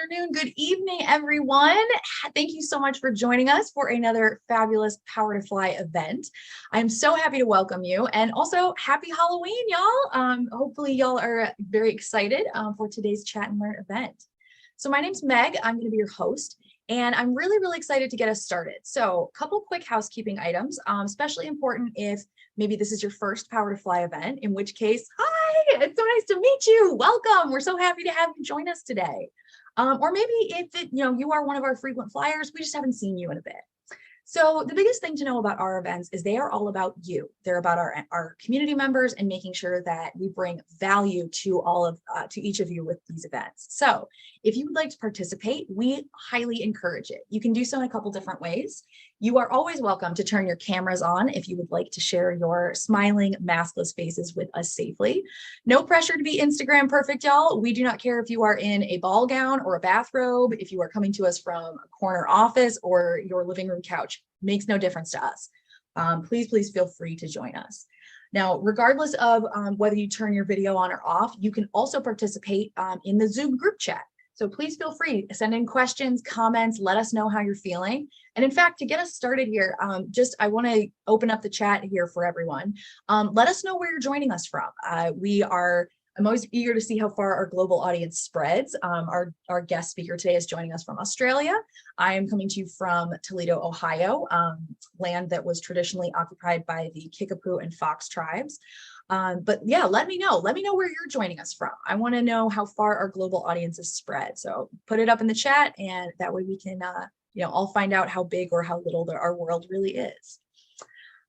afternoon, good evening, everyone. Thank you so much for joining us for another fabulous Power to Fly event. I'm so happy to welcome you, and also happy Halloween, y'all. Hopefully y'all are very excited for today's Chat and Learn event. So my name's Meg. I'm going to be your host, and I'm really excited to get us started. So a couple quick housekeeping items, especially important if maybe this is your first Power to Fly event, in which case, hi, it's so nice to meet you. Welcome. We're so happy to have you join us today. Or maybe if you are one of our frequent flyers, we just haven't seen you in a bit. So the biggest thing to know about our events is they are all about you. They're about our community members and making sure that we bring value to to each of you with these events. So if you would like to participate, we highly encourage it. You can do so in a couple different ways. You are always welcome to turn your cameras on if you would like to share your smiling, maskless faces with us safely. No pressure to be Instagram perfect, y'all. We do not care if you are in a ball gown or a bathrobe, if you are coming to us from a corner office or your living room couch. Makes no difference to us. Please feel free to join us. Now, regardless of whether you turn your video on or off, you can also participate in the Zoom group chat. So please feel free to send in questions, comments, let us know how you're feeling. And in fact, to get us started here, I want to open up the chat here for everyone. Let us know where you're joining us from. I'm always eager to see how far our global audience spreads. Our guest speaker today is joining us from Australia. I am coming to you from Toledo, Ohio, land that was traditionally occupied by the Kickapoo and Fox tribes. But yeah, let me know where you're joining us from. I want to know how far our global audience is spread. So put it up in the chat, and that way we can all find out how big or how little our world really is.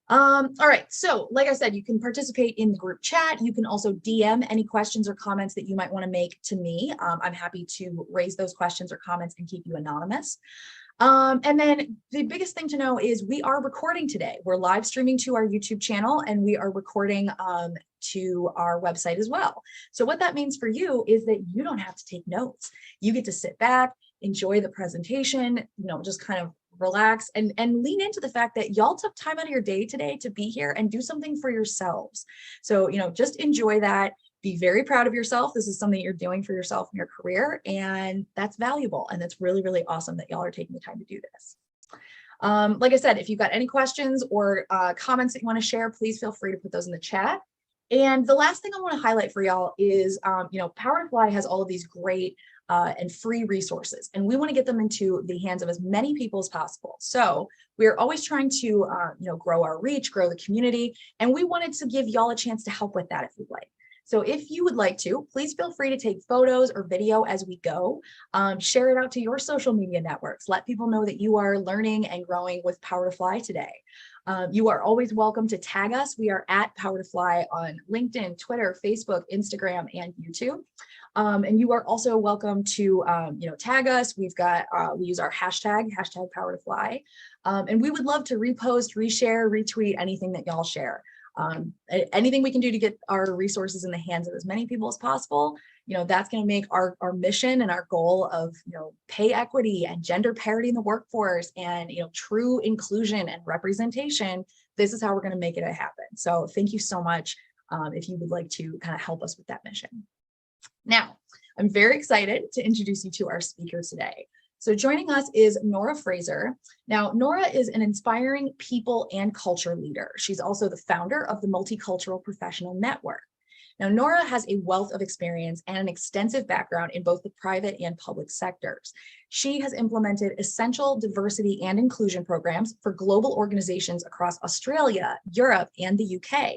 All right, so like I said, you can participate in the group chat. You can also DM any questions or comments that you might want to make to me. I'm happy to raise those questions or comments and keep you anonymous. And then the biggest thing to know is we are recording today. We're live streaming to our YouTube channel, and we are recording to our website as well. So what that means for you is that you don't have to take notes. You get to sit back, enjoy the presentation, just kind of relax and lean into the fact that y'all took time out of your day today to be here and do something for yourselves. So, just enjoy that. Be very proud of yourself. This is something you're doing for yourself in your career, and that's valuable. And that's really awesome that y'all are taking the time to do this. Like I said, if you've got any questions or comments that you want to share, please feel free to put those in the chat. And the last thing I want to highlight for y'all is, Power to Fly has all of these great and free resources, and we want to get them into the hands of as many people as possible. So we're always trying to, grow our reach, grow the community, and we wanted to give y'all a chance to help with that if you'd like. So if you would like to, please feel free to take photos or video as we go. Share it out to your social media networks. Let people know that you are learning and growing with Power to Fly today. You are always welcome to tag us. We are at Power to Fly on LinkedIn, Twitter, Facebook, Instagram, and YouTube. And you are also welcome to, tag us. We use our hashtag Power to Fly. And we would love to repost, reshare, retweet anything that y'all share. Anything we can do to get our resources in the hands of as many people as possible, that's going to make our mission and our goal of, pay equity and gender parity in the workforce and, true inclusion and representation. This is how we're going to make it happen. So thank you so much if you would like to kind of help us with that mission. Now, I'm very excited to introduce you to our speaker today. So joining us is Nora Fraser. Now, Nora is an inspiring people and culture leader. She's also the founder of the Multicultural Professional Network. Now, Nora has a wealth of experience and an extensive background in both the private and public sectors. She has implemented essential diversity and inclusion programs for global organizations across Australia, Europe, and the UK.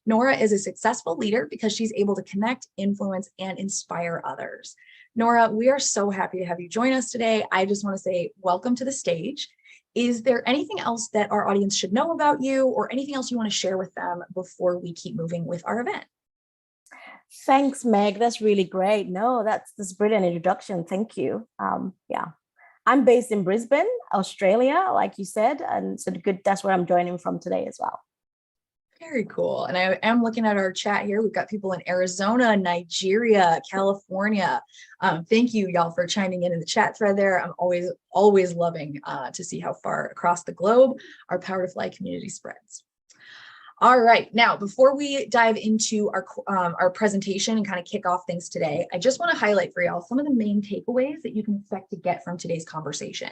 Nora is a successful leader because she's able to connect, influence, and inspire others. Nora, we are so happy to have you join us today. I just want to say welcome to the stage. Is there anything else that our audience should know about you or anything else you want to share with them before we keep moving with our event? Thanks, Meg. That's really great. No, that's a brilliant introduction. Thank you. Yeah, I'm based in Brisbane, Australia, like you said, and so that's where I'm joining from today as well. Very cool. And I am looking at our chat here. We've got people in Arizona, Nigeria, California. Thank you, y'all, for chiming in the chat thread there. I'm always loving to see how far across the globe our Power to Fly community spreads. All right. Now, before we dive into our presentation and kind of kick off things today, I just want to highlight for y'all some of the main takeaways that you can expect to get from today's conversation.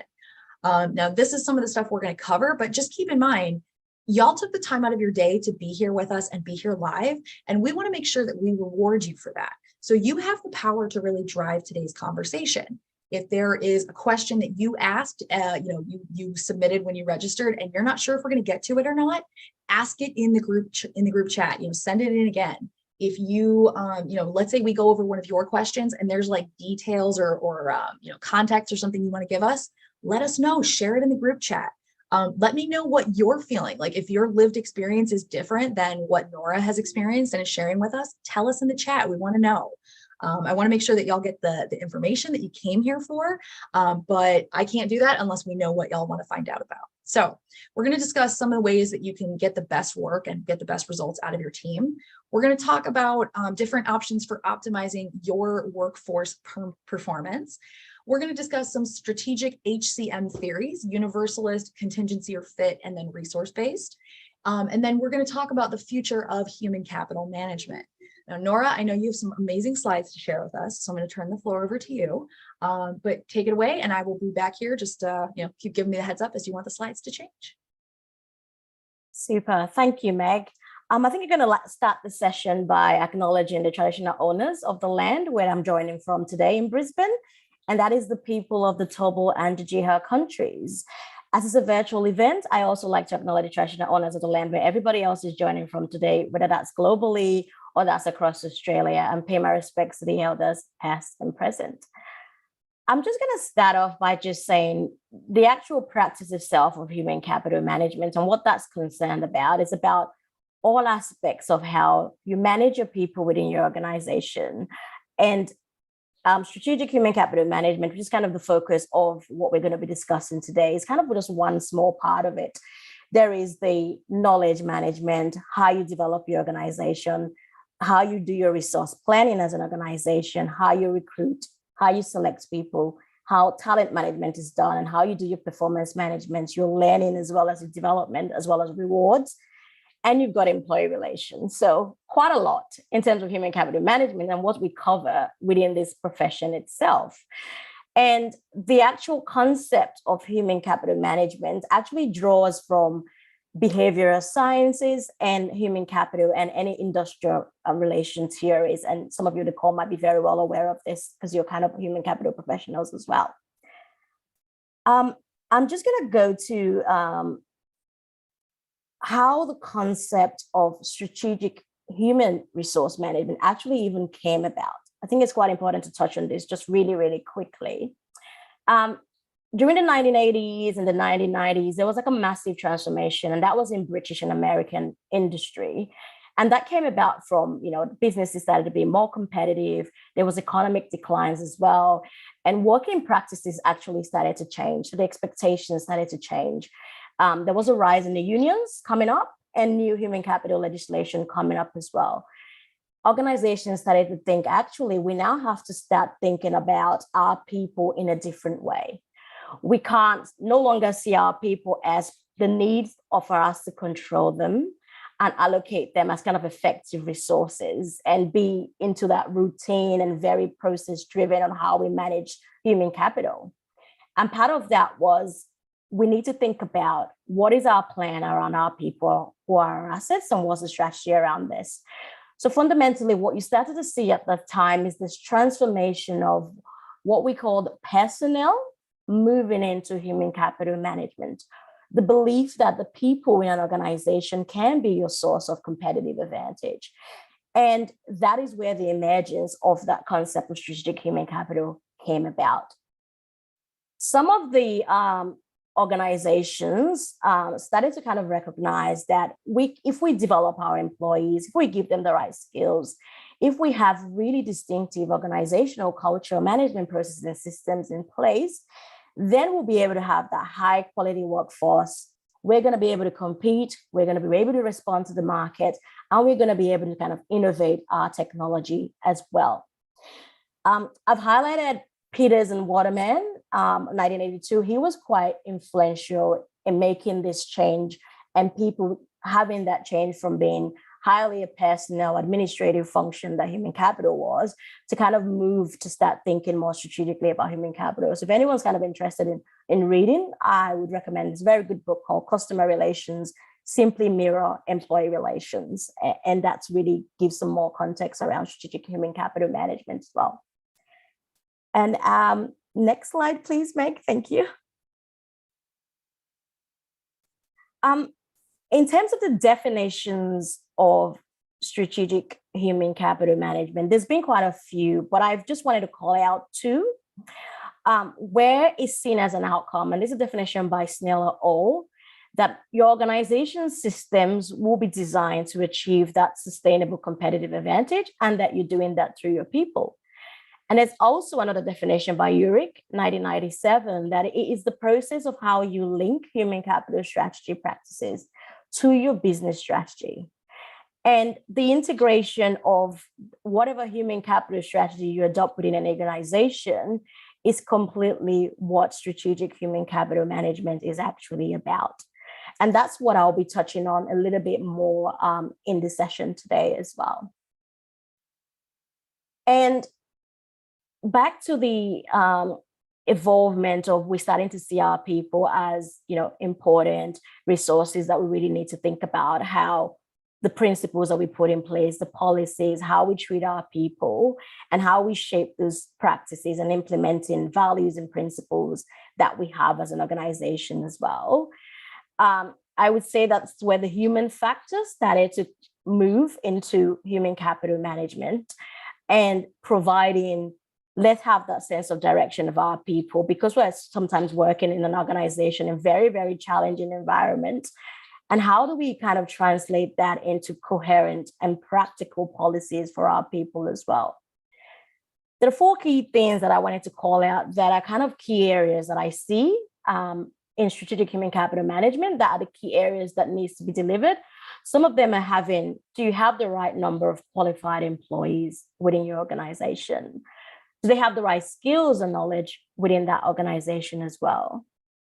Now, this is some of the stuff we're going to cover, but just keep in mind, y'all took the time out of your day to be here with us and be here live, and we want to make sure that we reward you for that. So you have the power to really drive today's conversation. If there is a question that you asked, you submitted when you registered, and you're not sure if we're going to get to it or not, ask it in the group chat. Send it in again. If you, let's say we go over one of your questions and there's like details or context or something you want to give us, let us know. Share it in the group chat. Let me know what you're feeling. Like if your lived experience is different than what Nora has experienced and is sharing with us, tell us in the chat. We want to know. I want to make sure that y'all get the information that you came here for, but I can't do that unless we know what y'all want to find out about. So we're going to discuss some of the ways that you can get the best work and get the best results out of your team. We're going to talk about different options for optimizing your workforce performance. We're going to discuss some strategic HCM theories, universalist, contingency or fit, and then resource-based. And then we're going to talk about the future of human capital management. Now, Nora, I know you have some amazing slides to share with us, so I'm going to turn the floor over to you, but take it away, and I will be back here. Just keep giving me the heads up as you want the slides to change. Super. Thank you, Meg. I think you're going to start the session by acknowledging the traditional owners of the land where I'm joining from today in Brisbane, and that is the people of the Turrbal and the Jiha countries. As it's a virtual event, I also like to acknowledge the traditional owners of the land where everybody else is joining from today, whether that's globally or that's across Australia, and pay my respects to the elders past and present. I'm just going to start off by just saying the actual practice itself of human capital management and what that's concerned about is about all aspects of how you manage your people within your organization. And strategic human capital management, which is kind of the focus of what we're going to be discussing today, is kind of just one small part of it. There is the knowledge management, how you develop your organization, how you do your resource planning as an organization, how you recruit, how you select people, how talent management is done, and how you do your performance management, your learning as well as your development, as well as rewards. And you've got employee relations. So quite a lot in terms of human capital management and what we cover within this profession itself. And the actual concept of human capital management actually draws from behavioral sciences and human capital and any industrial relation theories. And some of you on the call might be very well aware of this because you're kind of human capital professionals as well. I'm just going to go to how the concept of strategic human resource management actually even came about. I think it's quite important to touch on this just really, really quickly. During the 1980s and the 1990s, there was like a massive transformation, and that was in British and American industry. And that came about from, businesses started to be more competitive. There was economic declines as well. And working practices actually started to change. So the expectations started to change. There was a rise in the unions coming up and new human capital legislation coming up as well. Organizations started to think, actually, we now have to start thinking about our people in a different way. We can't no longer see our people as the need for us to control them and allocate them as kind of effective resources and be into that routine and very process driven on how we manage human capital. And part of that was we need to think about what is our plan around our people who are our assets and what's the strategy around this. So fundamentally, what you started to see at that time is this transformation of what we called personnel moving into human capital management. The belief that the people in an organization can be your source of competitive advantage. And that is where the emergence of that concept of strategic human capital came about. Some of the organizations started to kind of recognize that if we develop our employees, if we give them the right skills, if we have really distinctive organizational culture, management processes and systems in place, then we'll be able to have that high quality workforce. We're going to be able to compete. We're going to be able to respond to the market, and we're going to be able to kind of innovate our technology as well. I've highlighted Peters and Waterman, 1982. He was quite influential in making this change and people having that change from being highly a personnel administrative function that human capital was, to kind of move to start thinking more strategically about human capital. So if anyone's kind of interested in reading, I would recommend this very good book called Customer Relations Simply Mirror Employee Relations. And that's really gives some more context around strategic human capital management as well. And next slide, please, Meg. Thank you. In terms of the definitions of strategic human capital management, there's been quite a few, but I've just wanted to call out two. Where is seen as an outcome, and this is a definition by Snell et al., that your organization's systems will be designed to achieve that sustainable competitive advantage, and that you're doing that through your people. And there's also another definition by Ulrich, 1997, that it is the process of how you link human capital strategy practices to your business strategy. And the integration of whatever human capital strategy you adopt within an organization is completely what strategic human capital management is actually about. And that's what I'll be touching on a little bit more in this session today as well. And back to the evolvement of we're starting to see our people as, important resources that we really need to think about, how the principles that we put in place, the policies, how we treat our people, and how we shape those practices and implementing values and principles that we have as an organization as well. I would say that's where the human factor started to move into human capital management and providing, let's have that sense of direction of our people, because we're sometimes working in an organization in very, very challenging environments. And how do we kind of translate that into coherent and practical policies for our people as well? There are four key things that I wanted to call out that are kind of key areas that I see in strategic human capital management that are the key areas that needs to be delivered. Some of them are do you have the right number of qualified employees within your organization? Do they have the right skills and knowledge within that organization as well?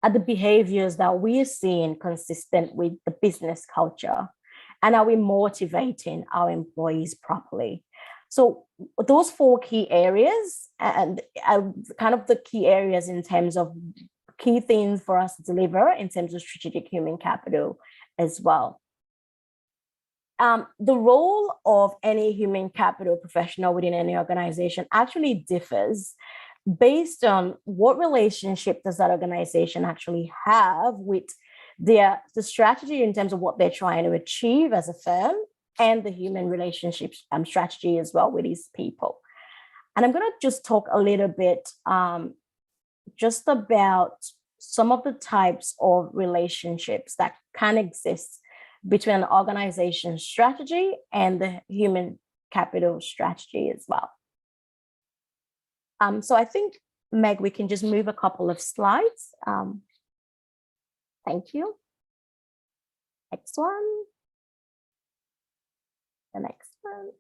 Are the behaviors that we are seeing consistent with the business culture? And are we motivating our employees properly? So those four key areas and kind of the key areas in terms of key things for us to deliver in terms of strategic human capital as well. The role of any human capital professional within any organization actually differs based on what relationship does that organization actually have with the strategy in terms of what they're trying to achieve as a firm, and the human relationships strategy as well with these people. And I'm going to just talk a little bit just about some of the types of relationships that can exist between an organization strategy and the human capital strategy as well. So I think, Meg, we can just move a couple of slides. Thank you. Next one. The next one.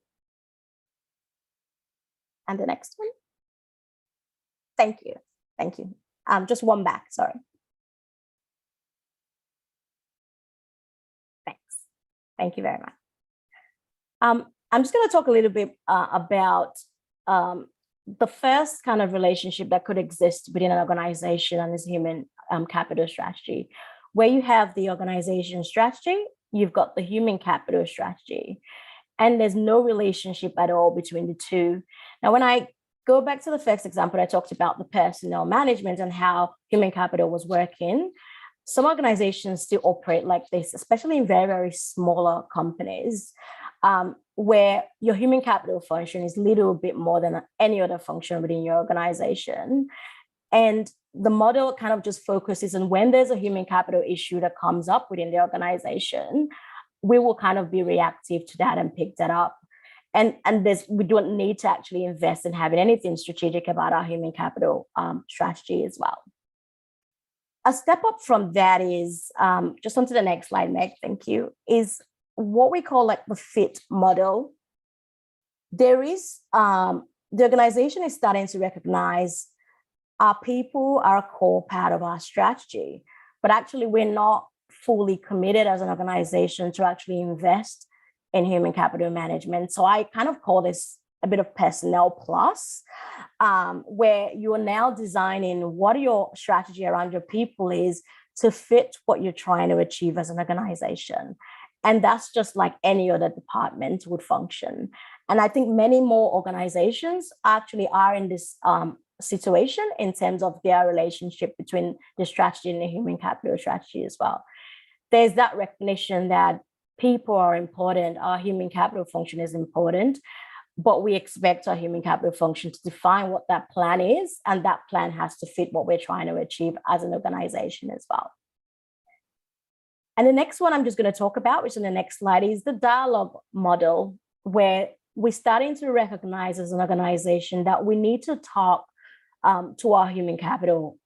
And the next one. Thank you. Thank you. Just one back, sorry. Thanks. Thank you very much. I'm just going to talk a little bit about the first kind of relationship that could exist within an organization and this human capital strategy. Where you have the organization strategy, you've got the human capital strategy, and there's no relationship at all between the two. Now, when I go back to the first example, I talked about the personnel management and how human capital was working. Some organizations still operate like this, especially in very, very smaller companies, where your human capital function is a little bit more than any other function within your organization. And the model kind of just focuses on when there's a human capital issue that comes up within the organization, we will kind of be reactive to that and pick that up. And we don't need to actually invest in having anything strategic about our human capital strategy as well. A step up from that is, just onto the next slide, Meg, thank you, is what we call like the fit model. There is, the organization is starting to recognize our people are a core part of our strategy, but actually we're not fully committed as an organization to actually invest in human capital management. So I kind of call this a bit of personnel plus, where you are now designing what your strategy around your people is to fit what you're trying to achieve as an organization. And that's just like any other department would function. And I think many more organizations actually are in this situation in terms of their relationship between the strategy and the human capital strategy as well. There's that recognition that people are important, our human capital function is important, but we expect our human capital function to define what that plan is, and that plan has to fit what we're trying to achieve as an organization as well. And the next one I'm just going to talk about, which in the next slide, is the dialogue model, where we're starting to recognize as an organization that we need to talk to our human capital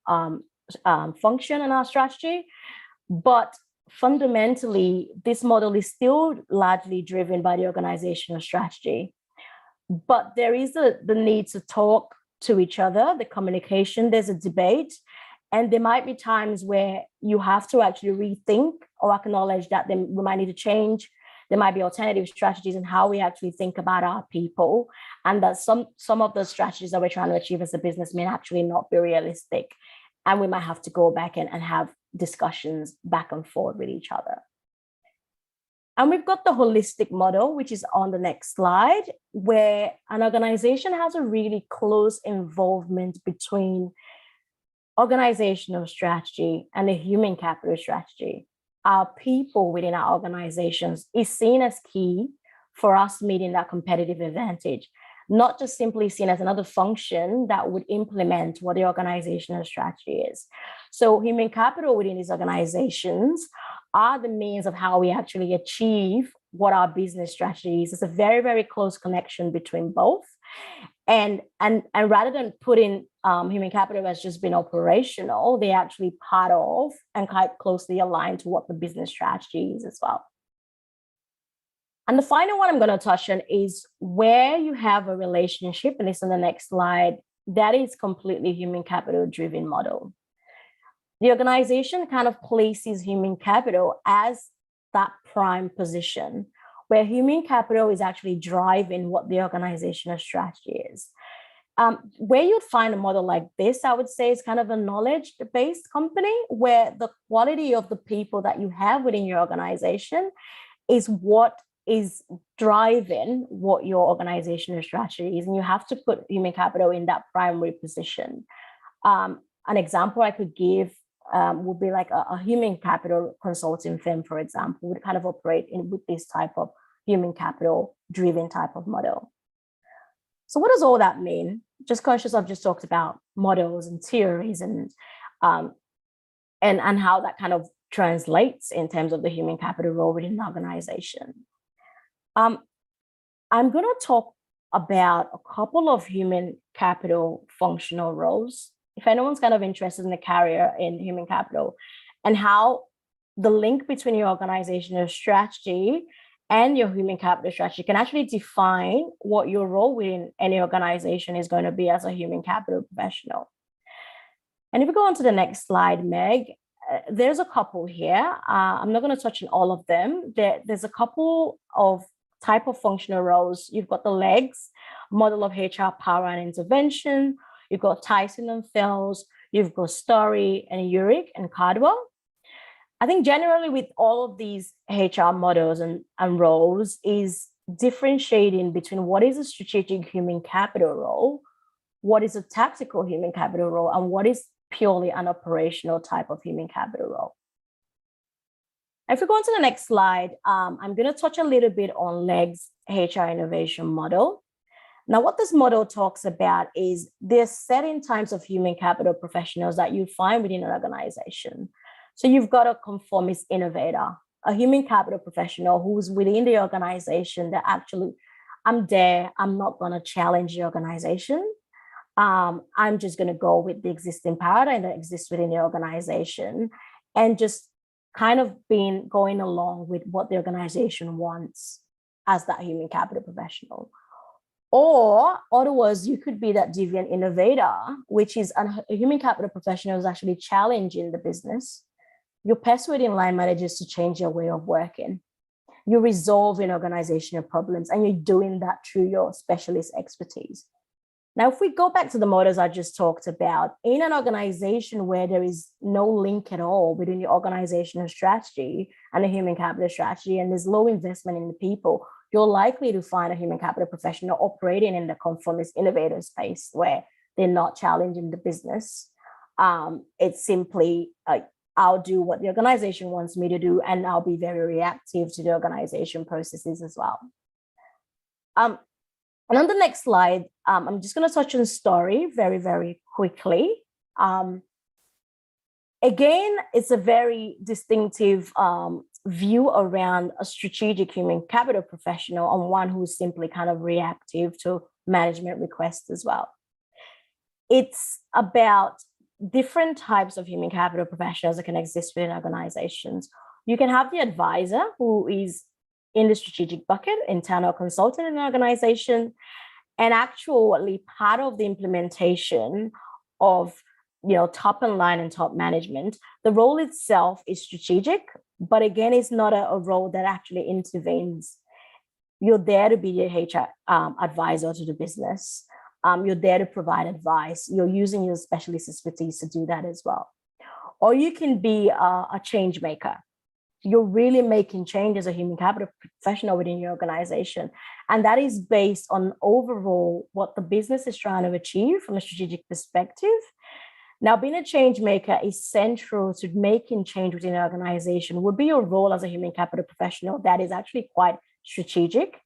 function and our strategy. But fundamentally, this model is still largely driven by the organizational strategy. But there is the need to talk to each other, the communication, there's a debate. And there might be times where you have to actually rethink or acknowledge that we might need to change. There might be alternative strategies in how we actually think about our people, and that some of the strategies that we're trying to achieve as a business may actually not be realistic. And we might have to go back and have discussions back and forth with each other. And we've got the holistic model, which is on the next slide, where an organization has a really close involvement between organizational strategy and the human capital strategy. Our people within our organizations is seen as key for us meeting that competitive advantage, not just simply seen as another function that would implement what the organizational strategy is. So human capital within these organizations are the means of how we actually achieve what our business strategy is. It's a very, very close connection between both. And rather than putting human capital as just being operational, they're actually part of and quite closely aligned to what the business strategy is as well. And the final one I'm going to touch on is where you have a relationship, and it's on the next slide, that is completely human capital driven model. The organization kind of places human capital as that prime position, where human capital is actually driving what the organizational strategy is. Where you'd find a model like this, I would say, is kind of a knowledge-based company, where the quality of the people that you have within your organization is what is driving what your organizational strategy is. And you have to put human capital in that primary position. An example I could give would be like a human capital consulting firm, for example, would kind of operate with this type of human capital driven type of model. So what does all that mean? Just conscious I've just talked about models and theories and how that kind of translates in terms of the human capital role within an organization. I'm going to talk about a couple of human capital functional roles. If anyone's kind of interested in a career in human capital and how the link between your organizational strategy and your human capital strategy can actually define what your role within any organization is going to be as a human capital professional. And if we go on to the next slide, Meg, there's a couple here. I'm not going to touch on all of them. There's a couple of type of functional roles. You've got the Legge model of HR power and intervention. You've got Tyson and Fells, you've got Storey and Ulrich and Cardwell. I think generally with all of these HR models and roles is differentiating between what is a strategic human capital role, what is a tactical human capital role, and what is purely an operational type of human capital role. If we go on to the next slide, I'm going to touch a little bit on Legge's HR innovation model. Now, what this model talks about is there's certain types of human capital professionals that you find within an organization. So you've got a conformist innovator, a human capital professional who's within the organization that actually, I'm there, I'm not going to challenge the organization. I'm just going to go with the existing paradigm that exists within the organization and just kind of going along with what the organization wants as that human capital professional. Or otherwise, you could be that deviant innovator, which is a human capital professional who's actually challenging the business, you're persuading line managers to change their way of working. You're resolving organizational problems, and you're doing that through your specialist expertise. Now, if we go back to the models I just talked about, in an organization where there is no link at all between your organizational strategy and the human capital strategy, and there's low investment in the people, you're likely to find a human capital professional operating in the conformist innovator space where they're not challenging the business. It's simply, I'll do what the organization wants me to do, and I'll be very reactive to the organization processes as well. And on the next slide, I'm just going to touch on Storey very, very quickly. Again, it's a very distinctive view around a strategic human capital professional, and one who's simply kind of reactive to management requests as well. It's about different types of human capital professionals that can exist within organizations. You can have the advisor, who is in the strategic bucket, internal consultant in an organization, and actually part of the implementation of top and line and top management. The role itself is strategic, but again, it's not a role that actually intervenes. You're there to be the HR advisor to the business. You're there to provide advice. You're using your specialist expertise to do that as well. Or you can be a change maker. You're really making change as a human capital professional within your organization. And that is based on overall what the business is trying to achieve from a strategic perspective. Now, being a change maker is central to making change within an organization. Would be your role as a human capital professional that is actually quite strategic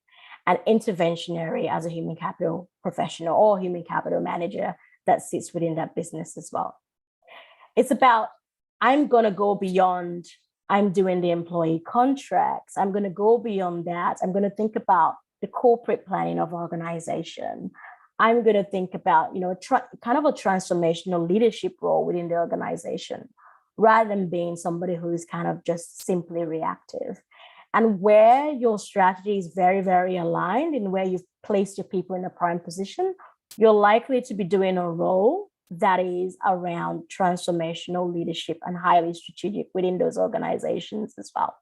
and interventionary as a human capital professional or human capital manager that sits within that business as well. It's about, I'm going to go beyond, I'm doing the employee contracts. I'm going to go beyond that. I'm going to think about the corporate planning of organization. I'm going to think about, kind of a transformational leadership role within the organization, rather than being somebody who is kind of just simply reactive. And where your strategy is very, very aligned in where you've placed your people in a prime position, you're likely to be doing a role that is around transformational leadership and highly strategic within those organizations as well.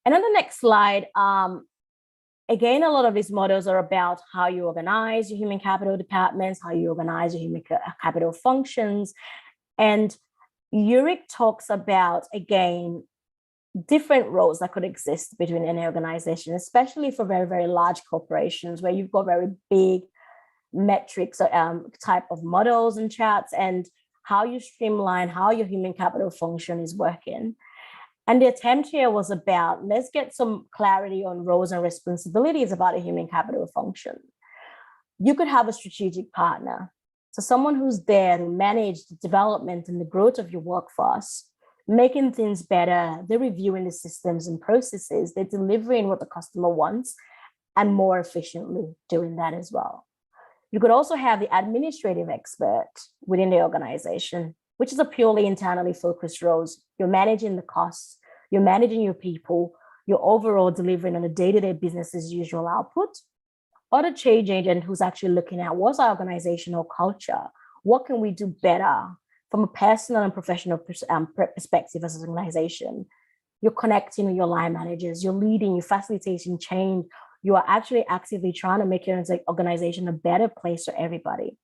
And on the next slide, again, a lot of these models are about how you organize your human capital departments, how you organize your human capital functions. And Ulrich talks about, again, different roles that could exist between any organization, especially for very, very large corporations where you've got very big metrics type of models and charts, and how you streamline how your human capital function is working. And the attempt here was about, let's get some clarity on roles and responsibilities about a human capital function. You could have a strategic partner, so someone who's there to manage the development and the growth of your workforce, making things better. They're reviewing the systems and processes. They're delivering what the customer wants and more efficiently doing that as well. You could also have the administrative expert within the organization, which is a purely internally focused role. You're managing the costs, you're managing your people, you're overall delivering on a day-to-day business as usual output. Or the change agent who's actually looking at what's our organizational culture? What can we do better from a personal and professional perspective as an organization? You're connecting with your line managers, you're leading, you're facilitating change. You are actually actively trying to make your organization a better place for everybody.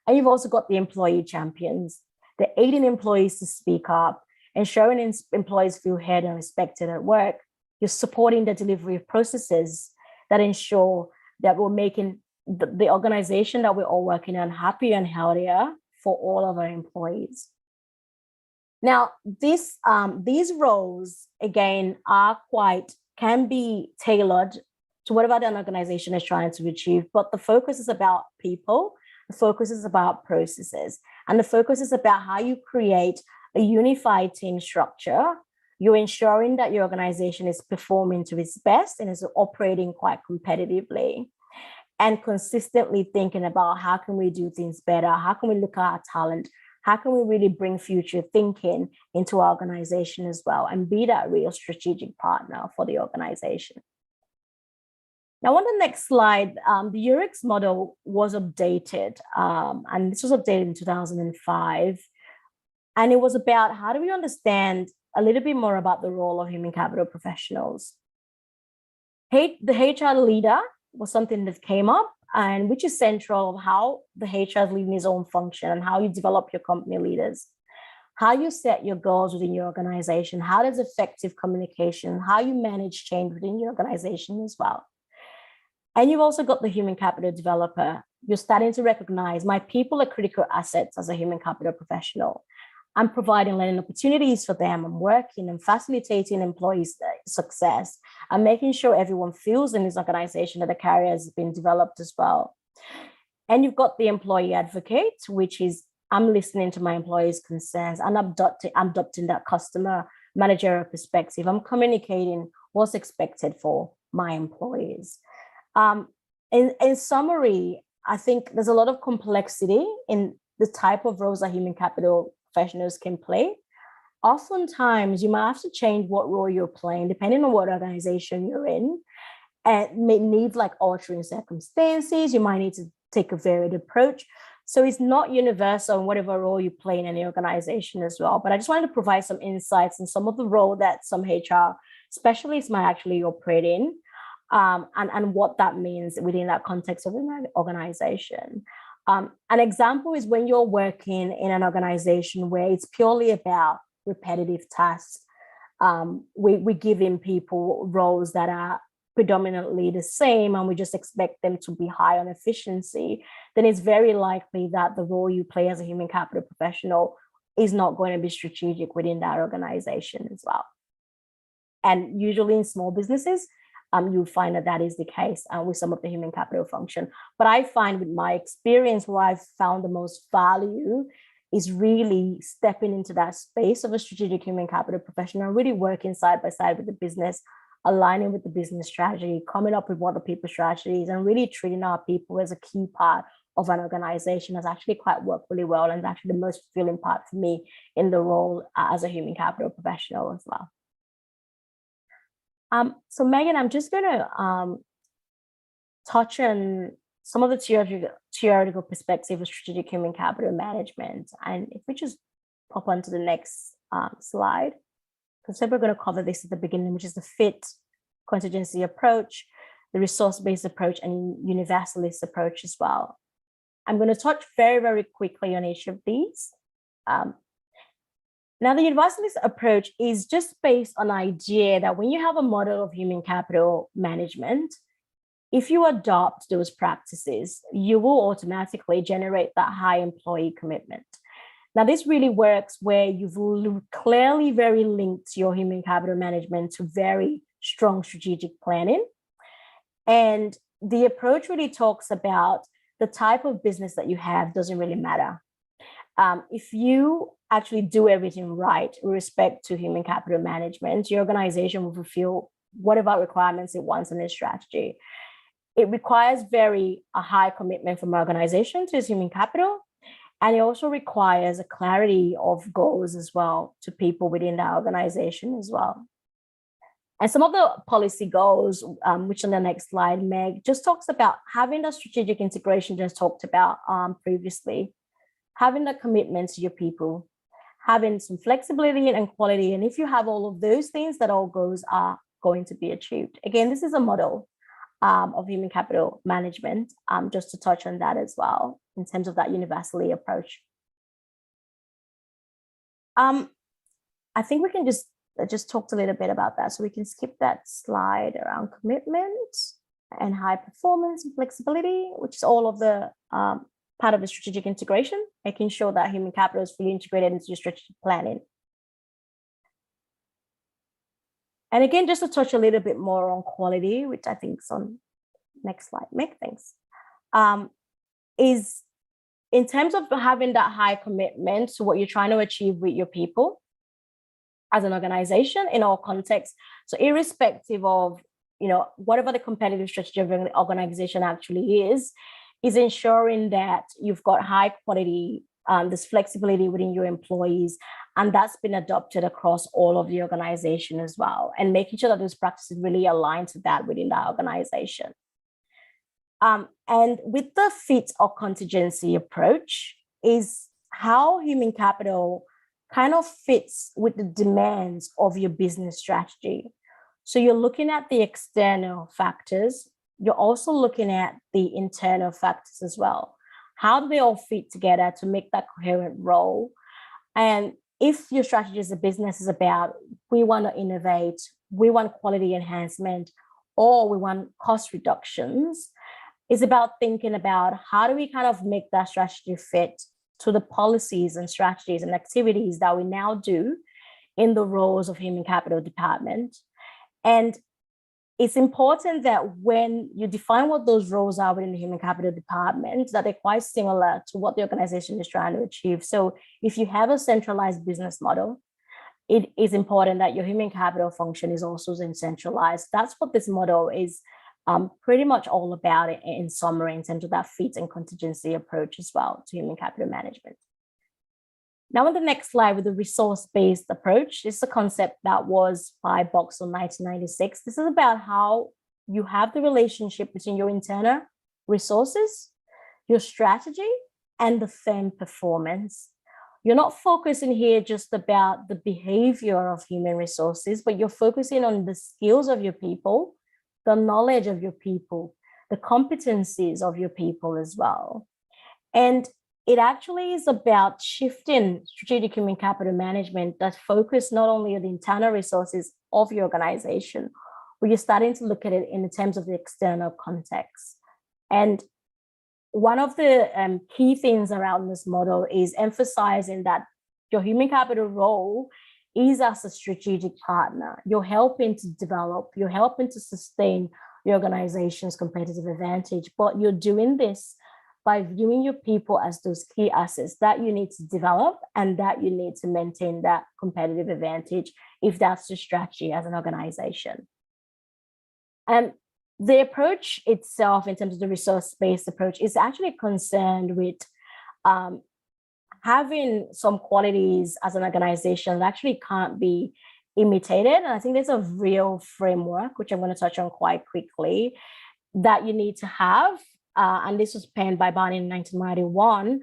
And you've also got the employee champions. They're aiding employees to speak up, ensuring employees feel heard and respected at work. You're supporting the delivery of processes that ensure that we're making the organization that we're all working on happier and healthier for all of our employees. Now, these roles, again, can be tailored to whatever an organization is trying to achieve, but the focus is about people, the focus is about processes, and the focus is about how you create a unified team structure. You're ensuring that your organization is performing to its best and is operating quite competitively, and consistently thinking about how can we do things better? How can we look at our talent? How can we really bring future thinking into our organization as well and be that real strategic partner for the organization? Now, on the next slide, the Ulrich's model was updated, and this was updated in 2005. And it was about how do we understand a little bit more about the role of human capital professionals. The HR leader was something that came up, and which is central of how the HR is leading his own function and how you develop your company leaders, how you set your goals within your organization, how does effective communication, how you manage change within your organization as well. And you've also got the human capital developer. You're starting to recognize my people are critical assets as a human capital professional. I'm providing learning opportunities for them. I'm working and facilitating employees' success. I'm making sure everyone feels in this organization that the career has been developed as well. And you've got the employee advocate, which is I'm listening to my employees' concerns and I'm adopting that customer managerial perspective. I'm communicating what's expected for my employees. In summary, I think there's a lot of complexity in the type of roles that human capital professionals can play. Oftentimes, you might have to change what role you're playing, depending on what organization you're in, and may need like altering circumstances. You might need to take a varied approach. So it's not universal in whatever role you play in any organization as well. But I just wanted to provide some insights in some of the role that some HR specialists might actually operate in, and what that means within that context of an organization. An example is when you're working in an organization where it's purely about repetitive tasks. We give in people roles that are predominantly the same, and we just expect them to be high on efficiency, then it's very likely that the role you play as a human capital professional is not going to be strategic within that organization as well. And usually in small businesses, you'll find that that is the case with some of the human capital function. But I find with my experience, where I've found the most value is really stepping into that space of a strategic human capital professional, really working side by side with the business, aligning with the business strategy, coming up with what the people strategies, and really treating our people as a key part of an organization has actually quite worked really well, and actually the most fulfilling part for me in the role as a human capital professional as well. So Megan, I'm just going to touch on some of the theoretical perspective of strategic human capital management. And if we just pop onto the next slide, because we're going to cover this at the beginning, which is the fit, contingency approach, the resource-based approach, and universalist approach as well. I'm going to touch very, very quickly on each of these. Now, the universalist approach is just based on the idea that when you have a model of human capital management, if you adopt those practices, you will automatically generate that high employee commitment. Now, this really works where you've clearly very linked your human capital management to very strong strategic planning. And the approach really talks about the type of business that you have doesn't really matter. If you actually do everything right with respect to human capital management, your organization will fulfill whatever requirements it wants in its strategy. It requires a high commitment from an organization to its human capital, and it also requires a clarity of goals as well to people within that organization as well. And some of the policy goals, which on the next slide, Meg, just talks about having the strategic integration just talked about previously, having the commitment to your people, having some flexibility and quality. And if you have all of those things, that all goals are going to be achieved. Again, this is a model of human capital management, just to touch on that as well, in terms of that universally approach. I think we can just talk a little bit about that. So we can skip that slide around commitment and high performance and flexibility, which is all of the part of the strategic integration, making sure that human capital is fully integrated into your strategic planning. And again, just to touch a little bit more on quality, which I think is on next slide, Meg, thanks, is in terms of having that high commitment to what you're trying to achieve with your people as an organization in all contexts. So irrespective of, whatever the competitive strategy of the organization actually is ensuring that you've got high quality, this flexibility within your employees, and that's been adopted across all of the organization as well, and making sure that those practices really align to that within that organization. And with the fit or contingency approach is how human capital kind of fits with the demands of your business strategy. So you're looking at the external factors. You're also looking at the internal factors as well. How do they all fit together to make that coherent role? And if your strategy as a business is about, we want to innovate, we want quality enhancement, or we want cost reductions, it's about thinking about how do we kind of make that strategy fit to the policies and strategies and activities that we now do in the roles of human capital department. And it's important that when you define what those roles are within the human capital department, that they're quite similar to what the organization is trying to achieve. So if you have a centralized business model, it is important that your human capital function is also centralized. That's what this model is pretty much all about it in summary, in terms of that fit and contingency approach as well to human capital management. Now on the next slide, with the resource-based approach, this is a concept that was by Box in 1996. This is about how you have the relationship between your internal resources, your strategy, and the firm performance. You're not focusing here just about the behavior of human resources, but you're focusing on the skills of your people, the knowledge of your people, the competencies of your people as well. And it actually is about shifting strategic human capital management that focus not only on the internal resources of your organization, but you're starting to look at it in terms of the external context. And one of the key things around this model is emphasizing that your human capital role is as a strategic partner. You're helping to develop, you're helping to sustain your organization's competitive advantage, but you're doing this by viewing your people as those key assets that you need to develop and that you need to maintain that competitive advantage if that's your strategy as an organization. And the approach itself, in terms of the resource-based approach, is actually concerned with having some qualities as an organization that actually can't be imitated. And I think there's a real framework, which I'm going to touch on quite quickly, that you need to have. And this was penned by Barney in 1991,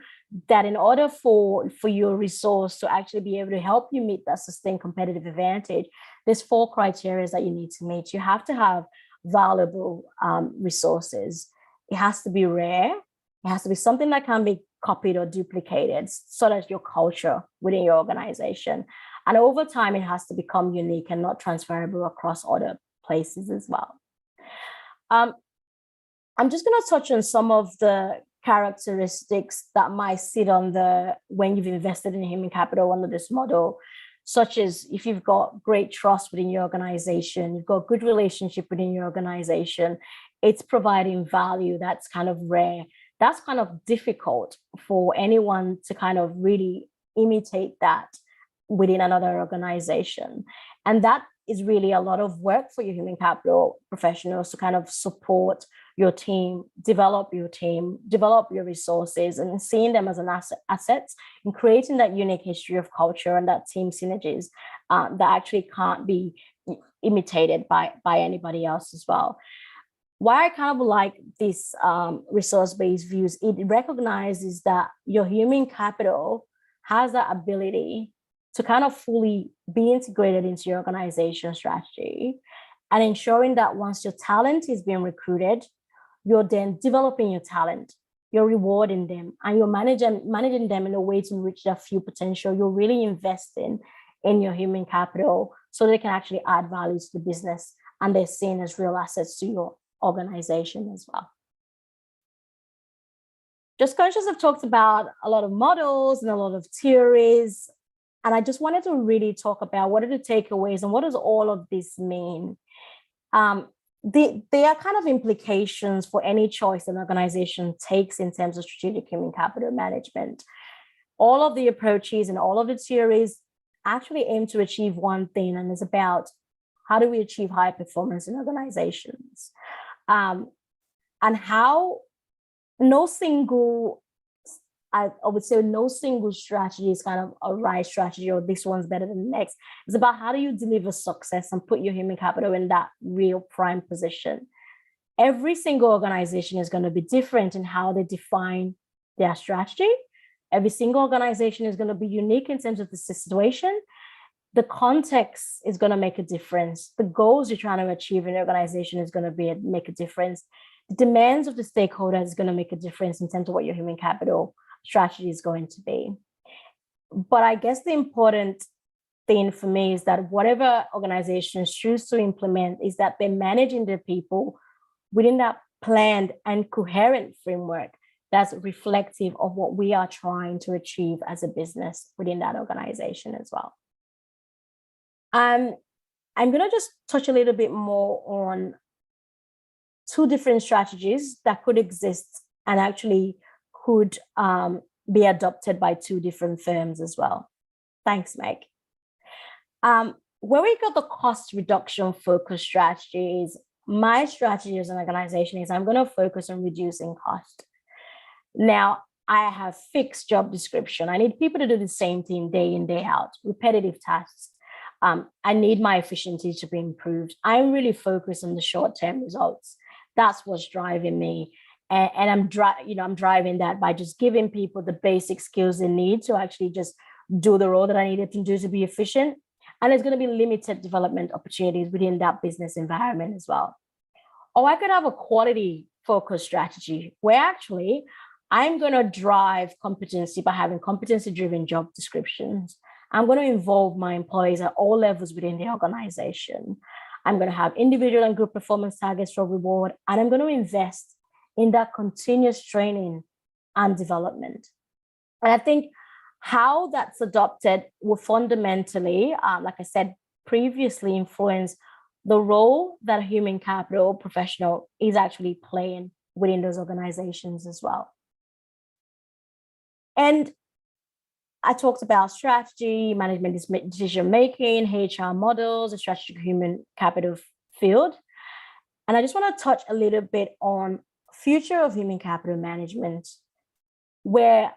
that in order for your resource to actually be able to help you meet that sustained competitive advantage, there's 4 criteria that you need to meet. You have to have valuable resources. It has to be rare. It has to be something that can be copied or duplicated, so that your culture within your organization. And over time, it has to become unique and not transferable across other places as well. I'm just going to touch on some of the characteristics that might sit on when you've invested in human capital under this model, such as if you've got great trust within your organization, you've got good relationship within your organization, it's providing value that's kind of rare. That's kind of difficult for anyone to kind of really imitate that within another organization. And that is really a lot of work for your human capital professionals to kind of support your team, develop your resources, and seeing them as an asset and creating that unique history of culture and that team synergies that actually can't be imitated by anybody else as well. Why I kind of like this resource-based views, it recognizes that your human capital has that ability to kind of fully be integrated into your organization strategy, and ensuring that once your talent is being recruited, you're then developing your talent, you're rewarding them, and you're managing them in a way to reach their full potential. You're really investing in your human capital so they can actually add value to the business, and they're seen as real assets to your organization as well. Just conscious, I've talked about a lot of models and a lot of theories, and I just wanted to really talk about what are the takeaways and what does all of this mean. There are kind of implications for any choice an organization takes in terms of strategic human capital management. All of the approaches and all of the theories actually aim to achieve one thing, and it's about how do we achieve high performance in organizations, and how I would say no single strategy is kind of a right strategy, or this one's better than the next. It's about how do you deliver success and put your human capital in that real prime position. Every single organization is going to be different in how they define their strategy, Every single organization is going to be unique in terms of the situation. The context is going to make a difference. The goals you're trying to achieve in your organization is going to make a difference. The demands of the stakeholders is going to make a difference in terms of what your human capital strategy is going to be. But I guess the important thing for me is that whatever organizations choose to implement is that they're managing their people within that planned and coherent framework that's reflective of what we are trying to achieve as a business within that organization as well. I'm going to just touch a little bit more on two different strategies that could exist and actually could be adopted by two different firms as well. Thanks, Meg. Where we got the cost reduction focus strategies, my strategy as an organization is I'm going to focus on reducing cost. Now, I have fixed job description. I need people to do the same thing day in, day out, repetitive tasks. I need my efficiency to be improved. I'm really focused on the short-term results. That's what's driving me. And I'm driving that by just giving people the basic skills they need to actually just do the role that I needed to do to be efficient. And there's going to be limited development opportunities within that business environment as well. Or I could have a quality focus strategy where actually I'm going to drive competency by having competency-driven job descriptions. I'm going to involve my employees at all levels within the organization. I'm going to have individual and group performance targets for reward, and I'm going to invest in that continuous training and development. And I think how that's adopted will fundamentally, like I said previously, influence the role that a human capital professional is actually playing within those organizations as well. And I talked about strategy, management decision-making, HR models, the strategic human capital field. And I just want to touch a little bit on future of human capital management, where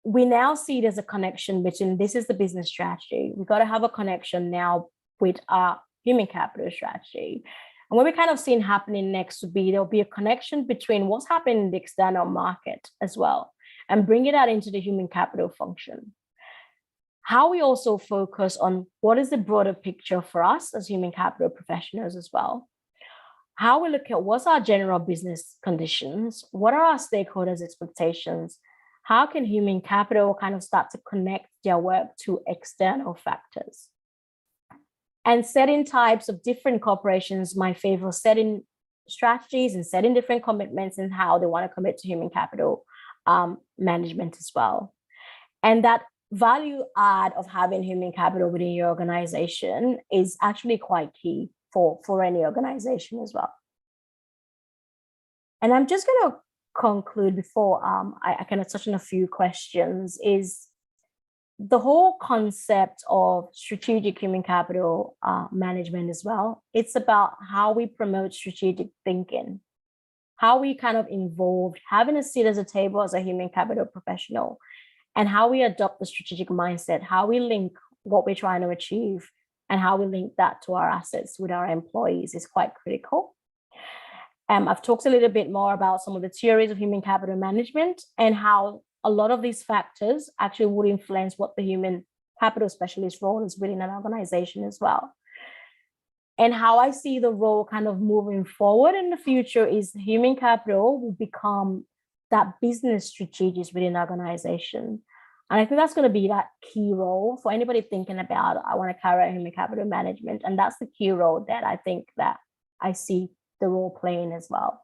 we now see there's a connection between this is the business strategy. We've got to have a connection now with our human capital strategy. And what we're kind of seeing happening next would be there'll be a connection between what's happening in the external market as well, and bringing that into the human capital function. How we also focus on what is the broader picture for us as human capital professionals as well. How we look at what's our general business conditions, what are our stakeholders' expectations, how can human capital kind of start to connect their work to external factors. And setting types of different corporations might favor setting strategies and setting different commitments and how they want to commit to human capital management as well. And that value add of having human capital within your organization is actually quite key for any organization as well. And I'm just going to conclude before I kind of touch on a few questions, is the whole concept of strategic human capital management as well. It's about how we promote strategic thinking, how we kind of involve having a seat at a table as a human capital professional, and how we adopt the strategic mindset, how we link what we're trying to achieve and how we link that to our assets with our employees is quite critical. I've talked a little bit more about some of the theories of human capital management and how a lot of these factors actually would influence what the human capital specialist role is within an organization as well. And how I see the role kind of moving forward in the future is human capital will become that business strategist within an organization. And I think that's going to be that key role for anybody thinking about, I want to carry out human capital management. And that's the key role that I think that I see the role playing as well.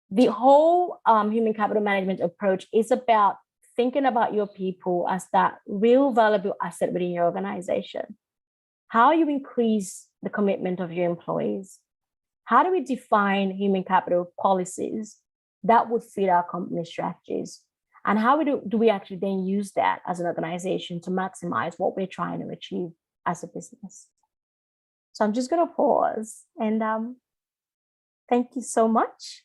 The whole human capital management approach is about thinking about your people as that real valuable asset within your organization. How you increase the commitment of your employees? How do we define human capital policies that would fit our company strategies? And how do we actually then use that as an organization to maximize what we're trying to achieve as a business? So I'm just going to pause and thank you so much.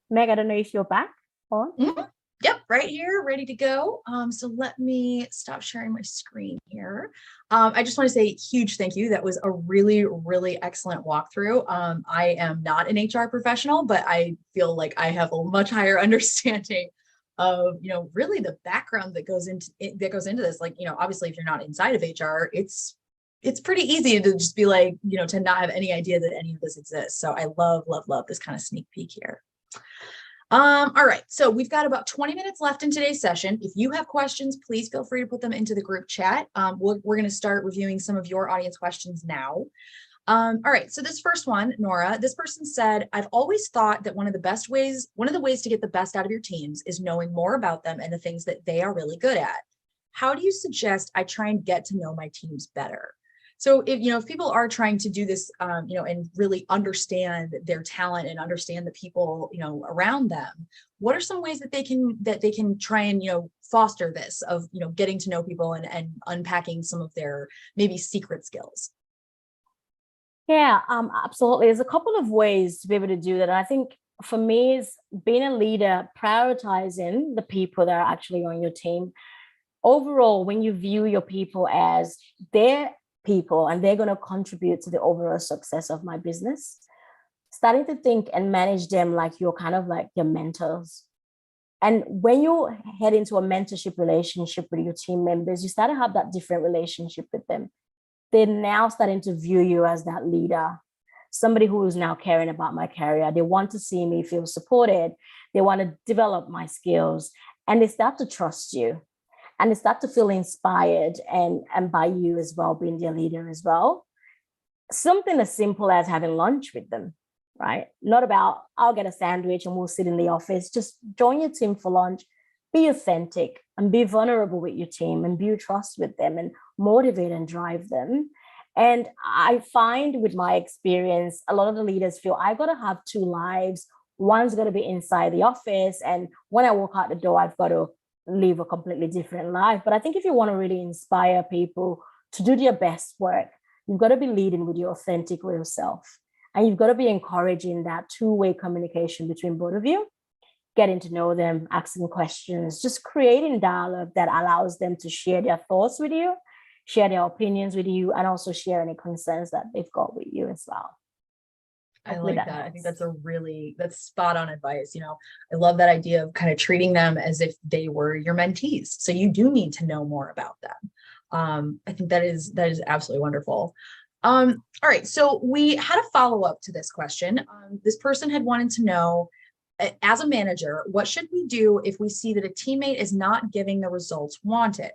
Meg, I don't know if you're back on. Mm-hmm. Yep, right here, ready to go. So let me stop sharing my screen here. I just want to say a huge thank you. That was a really, really excellent walkthrough. I am not an HR professional, but I feel like I have a much higher understanding of, really the background that goes into this. Like, obviously if you're not inside of HR, it's pretty easy to just be like, to not have any idea that any of this exists. So I love this kind of sneak peek here. All right, so we've got about 20 minutes left in today's session. If you have questions, please feel free to put them into the group chat. We're going to start reviewing some of your audience questions now. All right, so this first one, Nora, this person said, I've always thought that one of the ways to get the best out of your teams is knowing more about them and the things that they are really good at. How do you suggest I try and get to know my teams better? So if people are trying to do this, and really understand their talent and understand the people, around them, what are some ways that they can try and, foster this of, getting to know people and unpacking some of their maybe secret skills? Yeah, absolutely. There's a couple of ways to be able to do that. And I think for me is being a leader, prioritizing the people that are actually on your team. Overall, when you view your people as their people and they're going to contribute to the overall success of my business, starting to think and manage them like you're kind of like your mentors. And when you head into a mentorship relationship with your team members, you start to have that different relationship with them. They're now starting to view you as that leader, somebody who is now caring about my career. They want to see me feel supported. They want to develop my skills, and they start to trust you. And they start to feel inspired and by you as well, being their leader as well. Something as simple as having lunch with them, right? Not about, I'll get a sandwich and we'll sit in the office. Just join your team for lunch. Be authentic and be vulnerable with your team and build trust with them and motivate and drive them. And I find with my experience, a lot of the leaders feel I've got to have two lives. One's got to be inside the office. And when I walk out the door, I've got to live a completely different life. But I think if you want to really inspire people to do their best work, you've got to be leading with your authentic real self. And you've got to be encouraging that two-way communication between both of you, getting to know them, asking questions, just creating dialogue that allows them to share their thoughts with you, share their opinions with you, and also share any concerns that they've got with you as well. I like that. I think that's spot on advice. I love that idea of kind of treating them as if they were your mentees. So you do need to know more about them. I think that is absolutely wonderful. All right. So we had a follow-up to this question. This person had wanted to know, as a manager, what should we do if we see that a teammate is not giving the results wanted?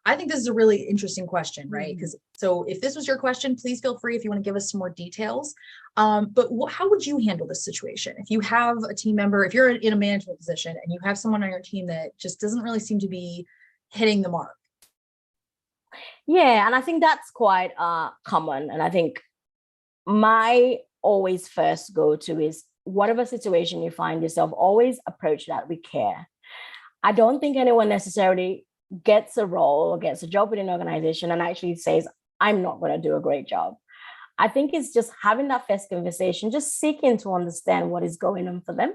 I think this is a really interesting question, right? Because so if this was your question, please feel free if you want to give us some more details. But how would you handle this situation? If you have a team member, if you're in a management position and you have someone on your team that just doesn't really seem to be hitting the mark. Yeah, and I think that's quite common. And I think my always first go-to is whatever situation you find yourself, always approach that with care. I don't think anyone necessarily gets a role or gets a job within an organization and actually says, I'm not going to do a great job. I think it's just having that first conversation, just seeking to understand what is going on for them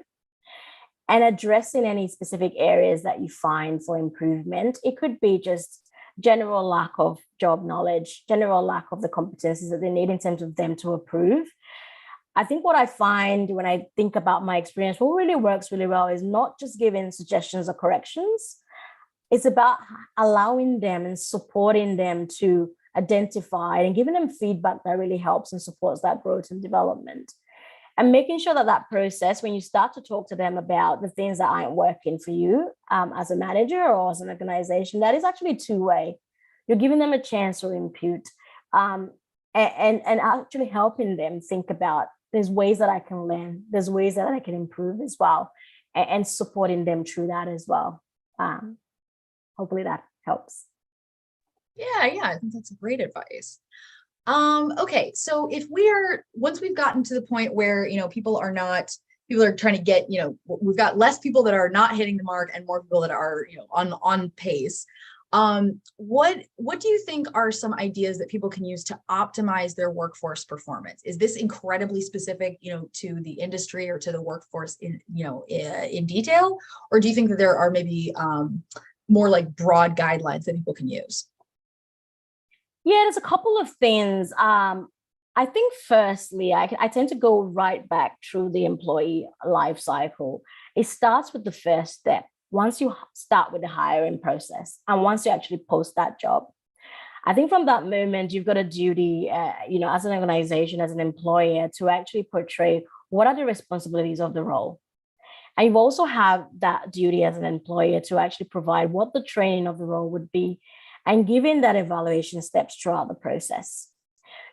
and addressing any specific areas that you find for improvement. It could be just general lack of job knowledge, general lack of the competencies that they need in terms of them to approve. I think what I find when I think about my experience, what really works really well is not just giving suggestions or corrections. It's about allowing them and supporting them to identify and giving them feedback that really helps and supports that growth and development. And making sure that that process, when you start to talk to them about the things that aren't working for you as a manager or as an organization, that is actually two-way. You're giving them a chance to input and actually helping them think about there's ways that I can learn, there's ways that I can improve as well, and supporting them through that as well. Hopefully that helps. Yeah, I think that's great advice. Okay, so once we've gotten to the point where, people are trying to get, we've got less people that are not hitting the mark and more people that are, on pace. What do you think are some ideas that people can use to optimize their workforce performance? Is this incredibly specific, to the industry or to the workforce in detail? Or do you think that there are maybe more like broad guidelines that people can use? Yeah, there's a couple of things. I think firstly, I tend to go right back through the employee life cycle. It starts with the first step, once you start with the hiring process and once you actually post that job. I think from that moment, you've got a duty, as an organization, as an employer, to actually portray what are the responsibilities of the role. And you also have that duty as an employer to actually provide what the training of the role would be and giving that evaluation steps throughout the process.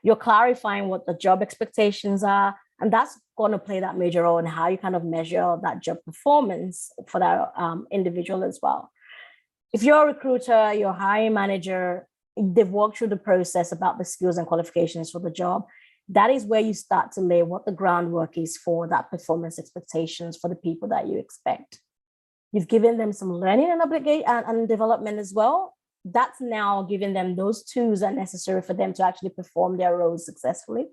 You're clarifying what the job expectations are, and that's going to play that major role in how you kind of measure that job performance for that individual as well. If you're a recruiter, your hiring manager, they've walked through the process about the skills and qualifications for the job. That is where you start to lay what the groundwork is for that performance expectations for the people that you expect. You've given them some learning and obligation and development as well. That's now giving them those tools that are necessary for them to actually perform their roles successfully.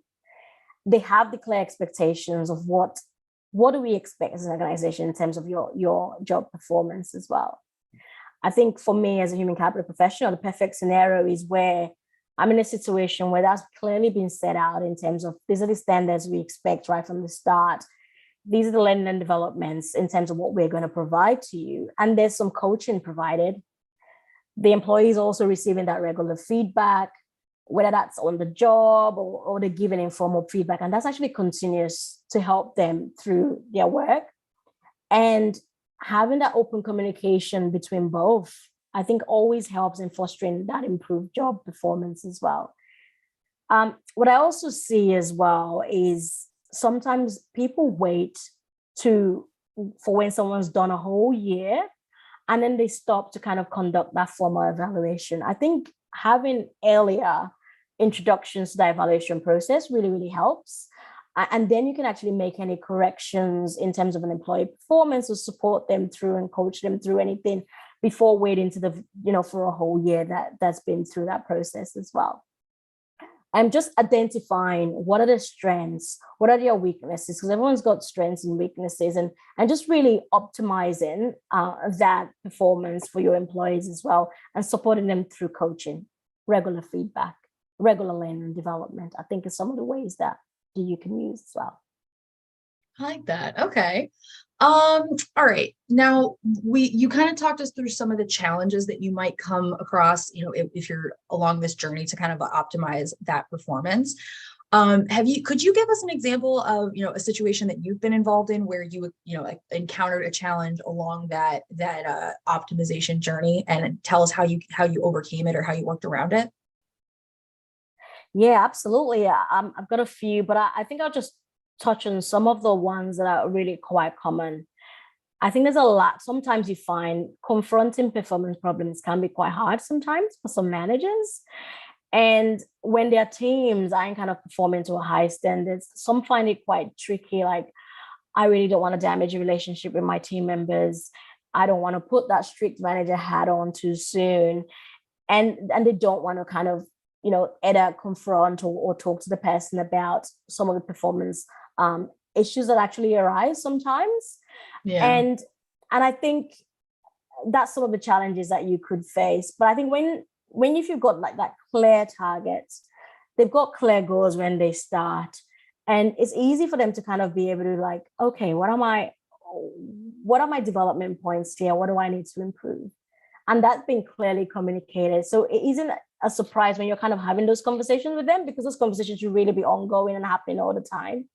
They have the clear expectations of what do we expect as an organization in terms of your job performance as well. I think for me as a human capital professional, the perfect scenario is where I'm in a situation where that's clearly been set out in terms of these are the standards we expect right from the start. These are the learning and developments in terms of what we're going to provide to you. And there's some coaching provided. The employees also receiving that regular feedback, whether that's on the job or they're giving informal feedback. And that's actually continuous to help them through their work. And having that open communication between both, I think always helps in fostering that improved job performance as well. What I also see as well is sometimes people wait for when someone's done a whole year and then they stop to kind of conduct that formal evaluation. I think having earlier introductions to the evaluation process really, really helps. And then you can actually make any corrections in terms of an employee performance or support them through and coach them through anything before waiting to for a whole year that's been through that process as well. I'm just identifying what are the strengths, what are your weaknesses, because everyone's got strengths and weaknesses, and just really optimizing that performance for your employees as well, and supporting them through coaching, regular feedback, regular learning and development. I think is some of the ways that you can use as well. I like that. Okay. All right. Now you kind of talked us through some of the challenges that you might come across, if you're along this journey to kind of optimize that performance. Could you give us an example of, a situation that you've been involved in where you encountered a challenge along that optimization journey, and tell us how you overcame it or how you worked around it? Yeah, absolutely. I've got a few, but I think I'll just touch on some of the ones that are really quite common. I think there's a lot. Sometimes you find confronting performance problems can be quite hard sometimes for some managers. And when their teams aren't kind of performing to a high standards, some find it quite tricky. Like, I really don't want to damage a relationship with my team members. I don't want to put that strict manager hat on too soon. And they don't want to kind of, either confront or talk to the person about some of the performance issues that actually arise sometimes. Yeah. And I think that's some of the challenges that you could face. But I think if you've got like that clear targets, they've got clear goals when they start, and it's easy for them to kind of be able to like, okay, what are my development points here? What do I need to improve? And that's been clearly communicated. So it isn't a surprise when you're kind of having those conversations with them, because those conversations should really be ongoing and happening all the time.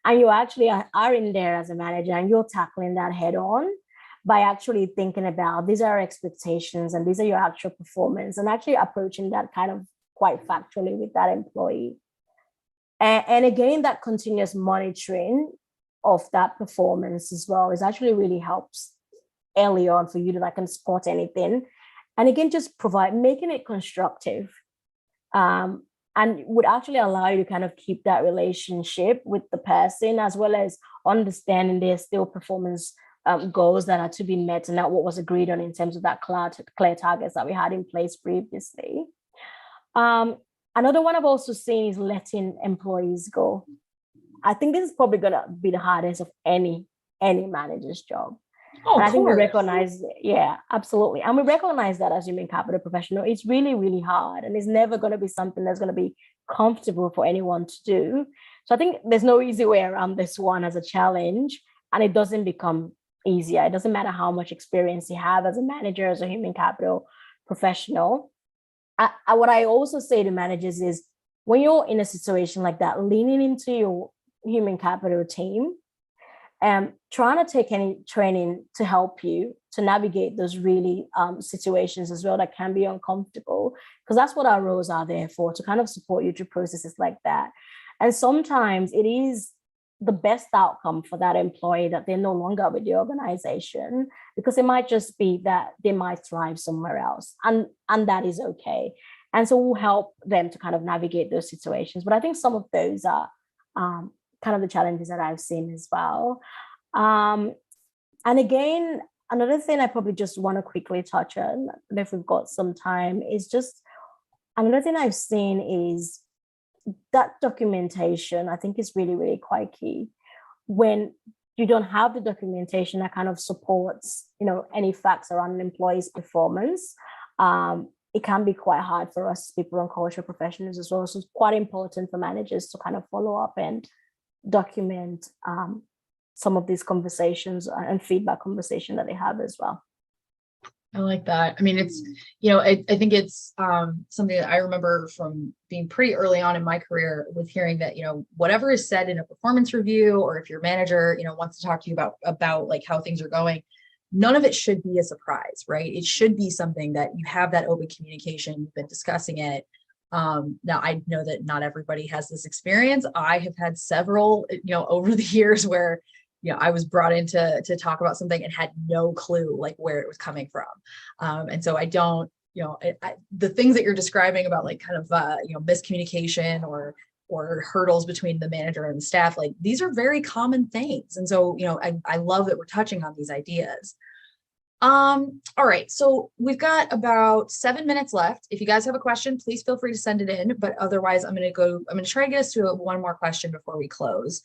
And you actually are in there as a manager and you're tackling that head on by actually thinking about these are our expectations and these are your actual performance, and actually approaching that kind of quite factually with that employee. And again, that continuous monitoring of that performance as well is actually really helps early on for you to like can spot anything. And again, just making it constructive. And would actually allow you to kind of keep that relationship with the person, as well as understanding there's still performance goals that are to be met and not what was agreed on in terms of that clear targets that we had in place previously. Another one I've also seen is letting employees go. I think this is probably going to be the hardest of any manager's job. Oh, and I think we recognize, yeah, absolutely. And we recognize that as human capital professional, it's really, really hard. And it's never going to be something that's going to be comfortable for anyone to do. So I think there's no easy way around this one as a challenge. And it doesn't become easier. It doesn't matter how much experience you have as a manager, as a human capital professional. What I also say to managers is, when you're in a situation like that, leaning into your human capital team, trying to take any training to help you to navigate those really situations as well that can be uncomfortable, because that's what our roles are there for, to kind of support you through processes like that. And sometimes it is the best outcome for that employee that they're no longer with the organization, because it might just be that they might thrive somewhere else, and that is okay. And so we'll help them to kind of navigate those situations. But I think some of those are kind of the challenges that I've seen as well. And again, another thing I probably just want to quickly touch on, if we've got some time, is just another thing I've seen is that documentation, I think, is really, really quite key. When you don't have the documentation that kind of supports, any facts around an employee's performance, it can be quite hard for us people and culture professionals as well. So it's quite important for managers to kind of follow up and document some of these conversations and feedback conversation that they have as well. I like that. I mean, it's, I think it's something that I remember from being pretty early on in my career, with hearing that, whatever is said in a performance review, or if your manager, wants to talk to you about like how things are going, none of it should be a surprise, right? It should be something that you have that open communication, you've been discussing it. Now I know that not everybody has this experience. I have had several, over the years where, I was brought in to talk about something and had no clue like where it was coming from. And so I don't, the things that you're describing about like kind of, miscommunication or hurdles between the manager and the staff, like these are very common things. And so, I love that we're touching on these ideas. All right, so we've got about 7 minutes left. If you guys have a question, please feel free to send it in, but otherwise I'm going to try to get us to one more question before we close.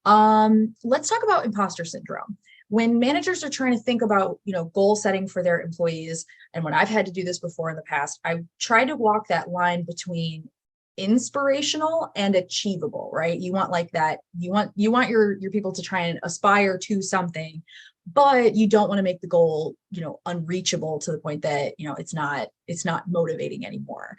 Let's talk about imposter syndrome. When managers are trying to think about, goal setting for their employees, and when I've had to do this before in the past, I've tried to walk that line between inspirational and achievable, right? You want like that, you want your people to try and aspire to something, but you don't want to make the goal, unreachable to the point that, it's not motivating anymore.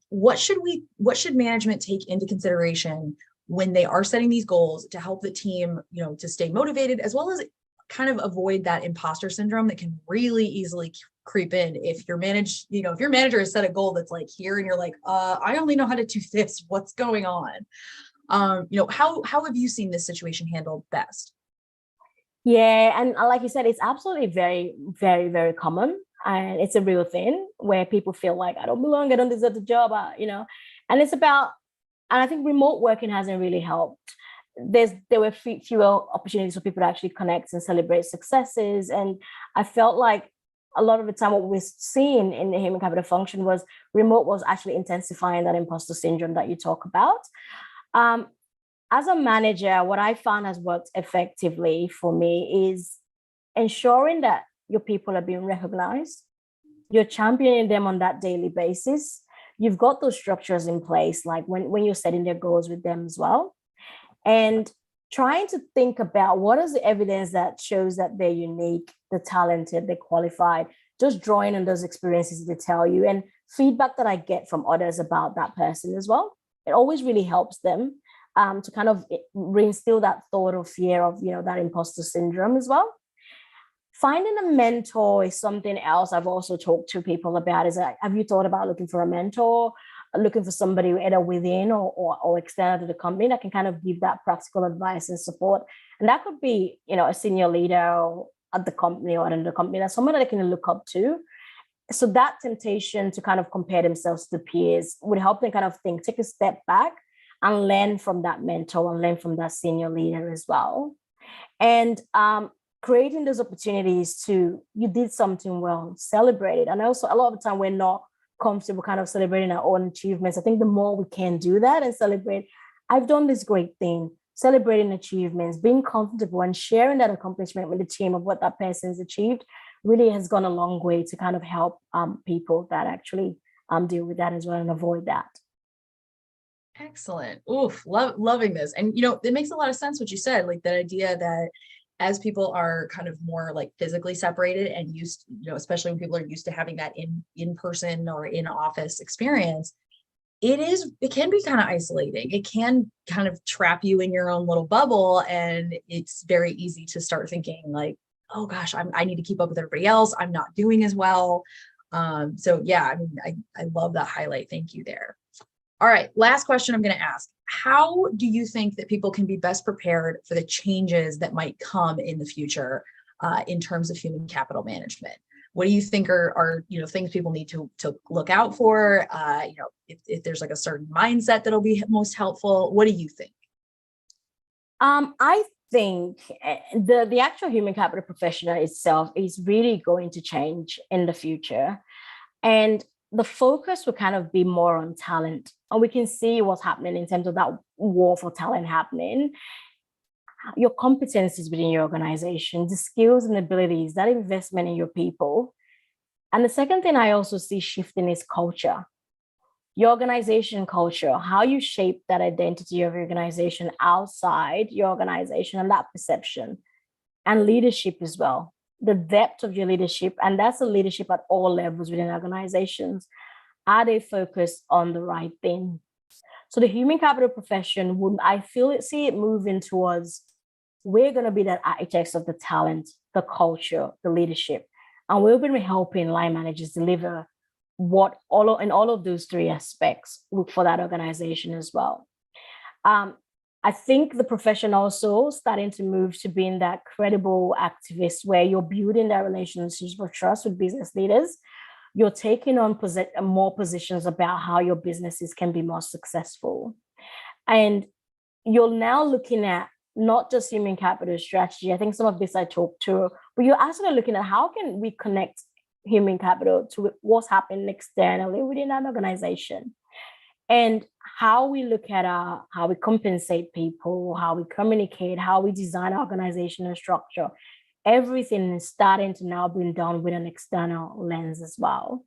What should management take into consideration when they are setting these goals to help the team, to stay motivated, as well as kind of avoid that imposter syndrome that can really easily creep in if your manager has set a goal that's like here and you're like, I only know how to do this, what's going on? How have you seen this situation handled best? Yeah, and like you said, it's absolutely very, very, very common, and it's a real thing where people feel like I don't belong, I don't deserve the job, and it's about, and I think remote working hasn't really helped. There were fewer opportunities for people to actually connect and celebrate successes, and I felt like a lot of the time what we're seeing in the human capital function was remote was actually intensifying that imposter syndrome that you talk about. As a manager, what I found has worked effectively for me is ensuring that your people are being recognized, you're championing them on that daily basis. You've got those structures in place, like when you're setting their goals with them as well. And trying to think about what is the evidence that shows that they're unique, they're talented, they're qualified, just drawing on those experiences they tell you, and feedback that I get from others about that person as well. It always really helps them to kind of reinstill that thought of fear of, that imposter syndrome as well. Finding a mentor is something else I've also talked to people about. Is like, have you thought about looking for a mentor, looking for somebody either within or external to the company that can kind of give that practical advice and support? And that could be, a senior leader at the company or in the company, that's someone that they can look up to. So that temptation to kind of compare themselves to peers would help them kind of take a step back and learn from that mentor and learn from that senior leader as well. And creating those opportunities to, you did something well, celebrate it. And also a lot of the time we're not comfortable kind of celebrating our own achievements. I think the more we can do that and celebrate, I've done this great thing, celebrating achievements, being comfortable and sharing that accomplishment with the team of what that person's achieved really has gone a long way to kind of help people that actually deal with that as well and avoid that. Excellent. Oof, loving this. And, it makes a lot of sense what you said, like that idea that as people are kind of more like physically separated and used, especially when people are used to having that in person or in office experience, it can be kind of isolating. It can kind of trap you in your own little bubble. And it's very easy to start thinking like, oh gosh, I need to keep up with everybody else. I'm not doing as well. So yeah, I mean, I love that highlight. Thank you there. All right, last question I'm going to ask. How do you think that people can be best prepared for the changes that might come in the future in terms of human capital management? What do you think are things people need to look out for? If there's like a certain mindset that'll be most helpful, what do you think? I think the actual human capital professional itself is really going to change in the future. And the focus will kind of be more on talent. And we can see what's happening in terms of that war for talent happening. Your competencies within your organization, the skills and abilities, that investment in your people. And the second thing I also see shifting is culture. Your organization culture, how you shape that identity of your organization outside your organization and that perception, and leadership as well. The depth of your leadership, and that's a leadership at all levels within organizations. Are they focused on the right thing? So the human capital profession see it moving towards, we're going to be the architects of the talent, the culture, the leadership, and we're going to be helping line managers deliver in all of those three aspects for that organization as well. I think the profession also starting to move to being that credible activist where you're building that relationships of trust with business leaders. You're taking on more positions about how your businesses can be more successful. And you're now looking at not just human capital strategy. I think some of this I talked to, but you're actually looking at how can we connect human capital to what's happening externally within an organization. And how we look at how we compensate people, how we communicate, how we design our organizational structure, everything is starting to now be done with an external lens as well.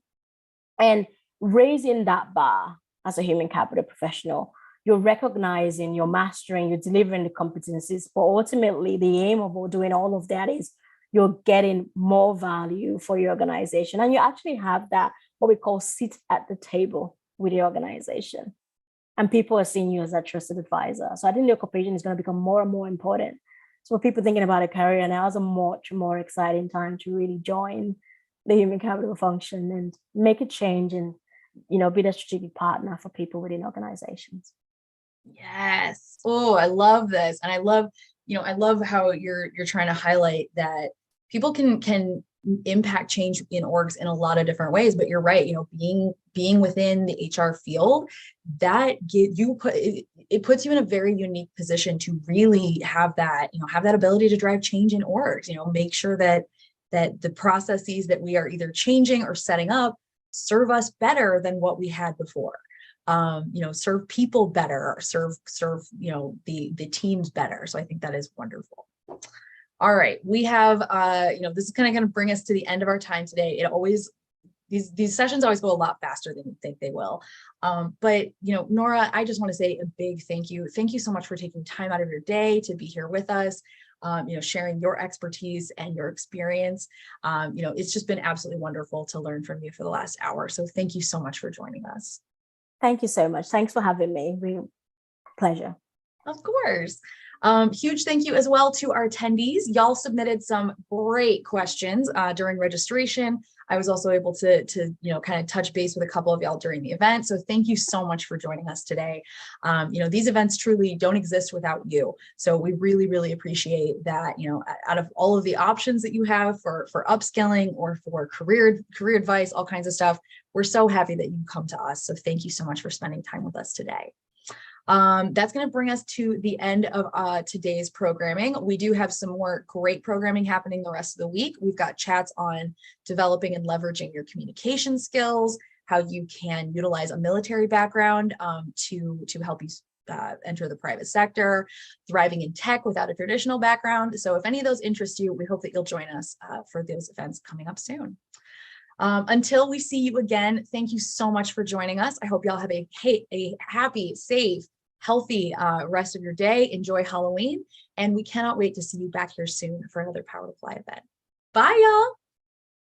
And raising that bar as a human capital professional, you're recognizing, you're mastering, you're delivering the competencies, but ultimately the aim of doing all of that is you're getting more value for your organization. And you actually have that, what we call sit at the table with the organization. And people are seeing you as that trusted advisor. So I think the occupation is going to become more and more important. So for people thinking about a career now is a much more exciting time to really join the human capital function and make a change and, be the strategic partner for people within organizations. Yes. Oh, I love this. And I love how you're trying to highlight that people can impact change in orgs in a lot of different ways, but you're right, being within the HR field, that it puts you in a very unique position to really have that ability to drive change in orgs, make sure that the processes that we are either changing or setting up serve us better than what we had before. Serve people better, serve the teams better. So I think that is wonderful. All right, we have this is kind of going to bring us to the end of our time today. These sessions always go a lot faster than you think they will. But Nora, I just want to say a big thank you. Thank you so much for taking time out of your day to be here with us. Sharing your expertise and your experience. It's just been absolutely wonderful to learn from you for the last hour. So thank you so much for joining us. Thank you so much. Thanks for having me. Real pleasure. Of course. Huge thank you as well to our attendees. Y'all submitted some great questions during registration. I was also able to kind of touch base with a couple of y'all during the event. So thank you so much for joining us today. These events truly don't exist without you. So we really, really appreciate that, out of all of the options that you have for upskilling or for career advice, all kinds of stuff, we're so happy that you come to us. So thank you so much for spending time with us today. That's going to bring us to the end of today's programming. We do have some more great programming happening the rest of the week. We've got chats on developing and leveraging your communication skills, how you can utilize a military background to help you enter the private sector, thriving in tech without a traditional background. So if any of those interest you, we hope that you'll join us for those events coming up soon. Until we see you again, thank you so much for joining us. I hope y'all have a happy, safe, healthy rest of your day. Enjoy Halloween. And we cannot wait to see you back here soon for another Power to Fly event. Bye, y'all.